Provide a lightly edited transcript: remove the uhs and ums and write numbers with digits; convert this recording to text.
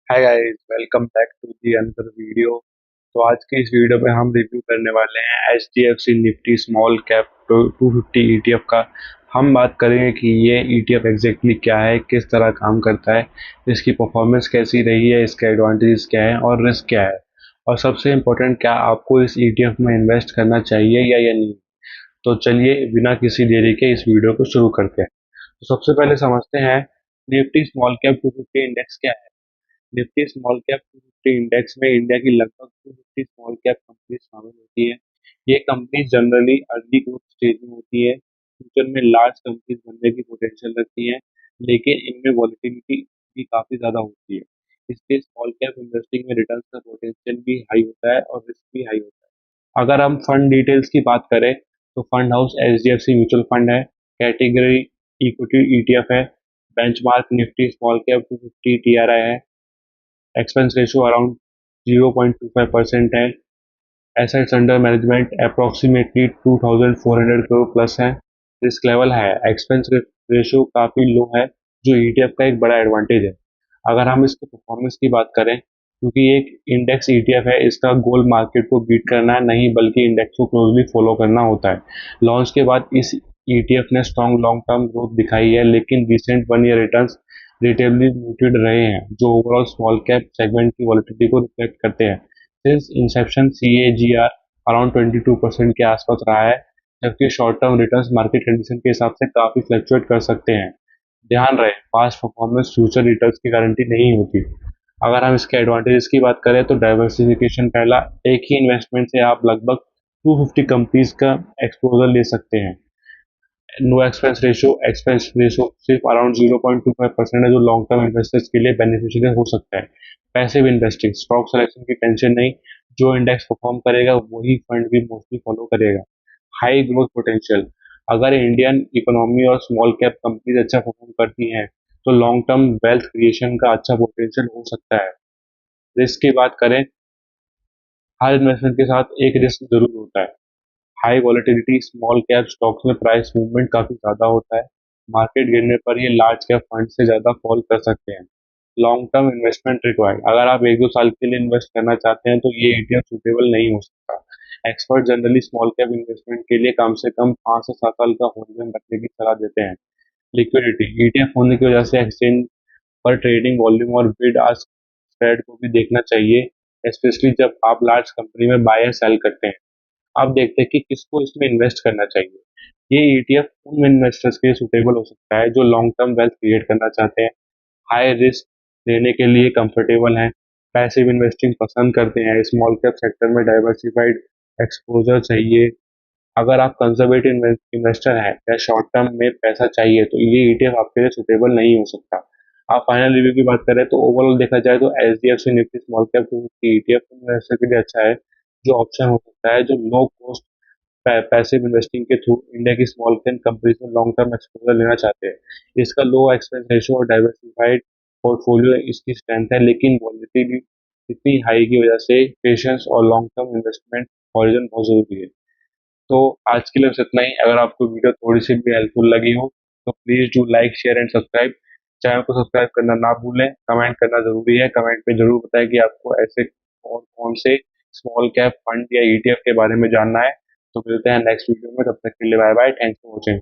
Hi guys, welcome back to the another video. तो आज के इस वीडियो में हम रिव्यू करने वाले हैं HDFC Nifty small cap 250 ETF का। हम बात करेंगे कि ये ETF एग्जैक्टली क्या है, किस तरह काम करता है, इसकी परफॉर्मेंस कैसी रही है, इसके एडवांटेजेस क्या है और रिस्क क्या है, और सबसे इम्पोर्टेंट क्या आपको इस ETF में इन्वेस्ट करना चाहिए या नहीं। तो चलिए बिना किसी देरी के इस वीडियो को शुरू करते हैं। तो सबसे पहले समझते हैं निफ्टी स्मॉल कैप 250 इंडेक्स क्या है। निफ्टी स्मॉल कैप 250 इंडेक्स में इंडिया की लगभग 250 स्मॉल कैप कंपनी शामिल होती है। ये company generally early growth stage में होती है, फ्यूचर में लार्ज कंपनीज बनने की पोटेंशियल रखती है, लेकिन इनमें वॉलेटिलिटी भी काफी ज्यादा होती है। इसलिए स्मॉल कैप इन्वेस्टिंग में रिटर्न का पोटेंशियल भी हाई होता है और रिस्क भी हाई होता है। अगर हम फंड डिटेल्स की बात करें तो fund house HDFC mutual fund है, कैटेगरी इक्विटी ETF है, benchmark Nifty small cap 250 TRI है, एक्सपेंस रेशियो अराउंड 0.25% है, assets under management approximately 2400 crore plus है, रिस्क लेवल है, एक्सपेंस रेशियो काफ़ी लो है, जो ETF का एक बड़ा एडवांटेज है। अगर हम इसके परफॉर्मेंस की बात करें, क्योंकि एक इंडेक्स ETF है, इसका गोल मार्केट को बीट करना है नहीं, बल्कि इंडेक्स को क्लोजली फॉलो करना होता है। लॉन्च के बाद इस ETF ने स्ट्रॉन्ग लॉन्ग टर्म ग्रोथ दिखाई है, लेकिन recent 1 year returns relatively muted रहे हैं, जो ओवरऑल स्मॉल कैप सेगमेंट की वॉलिटिलिटी को रिफ्लेक्ट करते हैं। सिंस इंसेप्शन CAGR अराउंड 22% के आसपास रहा है, जबकि short term returns market condition के हिसाब से काफी फ्लक्चुएट कर सकते हैं। ध्यान रहे, पास्ट परफॉर्मेंस फ्यूचर रिटर्न्स की गारंटी नहीं होती। अगर हम इसके एडवांटेजेस की बात करें तो डाइवर्सिफिकेशन पहला, एक ही इन्वेस्टमेंट से आप लगभग 250 कंपनीज का एक्सपोजर ले सकते हैं। नो एक्सपेंस रेशियो सिर्फ अराउंड 0.25% है, जो लॉन्ग टर्म इन्वेस्टर्स के लिए बेनिफिशियल हो सकता है। पैसिव इन्वेस्टिंग, स्टॉक सिलेक्शन की टेंशन नहीं, जो इंडेक्स परफॉर्म करेगा वही फंड भी मोस्टली फॉलो करेगा। हाई ग्रोथ पोटेंशियल, अगर इंडियन इकोनॉमी और स्मॉल कैप कंपनीज अच्छा परफॉर्म करती हैं तो लॉन्ग टर्म वेल्थ क्रिएशन का अच्छा पोटेंशियल हो सकता है। रिस्क की बात करें, हर इन्वेस्टमेंट के साथ एक रिस्क जरूर होता है। High volatility, small cap stocks में प्राइस मूवमेंट काफी ज्यादा होता है, मार्केट गिरने पर ये लार्ज कैप फंड से ज्यादा फॉल कर सकते हैं। लॉन्ग टर्म इन्वेस्टमेंट रिक्वायर्ड, अगर आप 1-2 साल के लिए इन्वेस्ट करना चाहते हैं तो ये ETF सुटेबल नहीं हो सकता। Expert generally small cap investment के लिए कम से कम 5 से 7 साल का होल्डन रखने की सलाह देते हैं। लिक्विडिटी, ETF होने की वजह से एक्सचेंज पर ट्रेडिंग वॉल्यूम और बिड आस्क स्प्रेड को भी देखना चाहिए, स्पेशली जब आप लार्ज कंपनी में बाय या सेल करते हैं। आप देखते हैं कि किसको इसमें इन्वेस्ट करना चाहिए। ये ETF उन इन्वेस्टर्स के लिए सुटेबल हो सकता है जो लॉन्ग टर्म वेल्थ क्रिएट करना चाहते हैं, हाई रिस्क लेने के लिए कंफर्टेबल हैं, पैसिव इन्वेस्टिंग पसंद करते हैं, स्मॉल कैप सेक्टर में डाइवर्सिफाइड एक्सपोजर चाहिए। अगर आप कंजर्वेटिव इन्वेस्टर हैं या शॉर्ट टर्म में पैसा चाहिए तो ये ETF आपके लिए सुटेबल नहीं हो सकता। आप फाइनल रिव्यू की बात करें तो ओवरऑल देखा जाए तो HDFC Nifty small cap ETF investor के लिए अच्छा है, जो ऑप्शन हो सकता है, जो लो कॉस्ट पैसिव इन्वेस्टिंग के थ्रू इंडिया की स्मॉल कैप कंपनीज में लॉन्ग टर्म एक्सपोजर लेना चाहते हैं। इसका लो एक्सपेंस रेशियो और डाइवर्सिफाइड पोर्टफोलियो इसकी स्ट्रेंथ है, लेकिन वॉलेटिलिटी इतनी हाई की वजह से पेशेंस और लॉन्ग टर्म इन्वेस्टमेंट हॉरिजन बहुत जरूरी है। तो आज के लिए बस इतना ही। अगर आपको वीडियो थोड़ी सी भी हेल्पफुल लगी हो तो please do like share and subscribe. Channel को सब्सक्राइब करना ना भूलें, कमेंट करना जरूरी है। कमेंट में जरूर बताएं कि आपको ऐसे कौन कौन से स्मॉल कैप फंड या ETF के बारे में जानना है। तो मिलते हैं नेक्स्ट वीडियो में, तब तक के लिए bye bye, thanks for watching.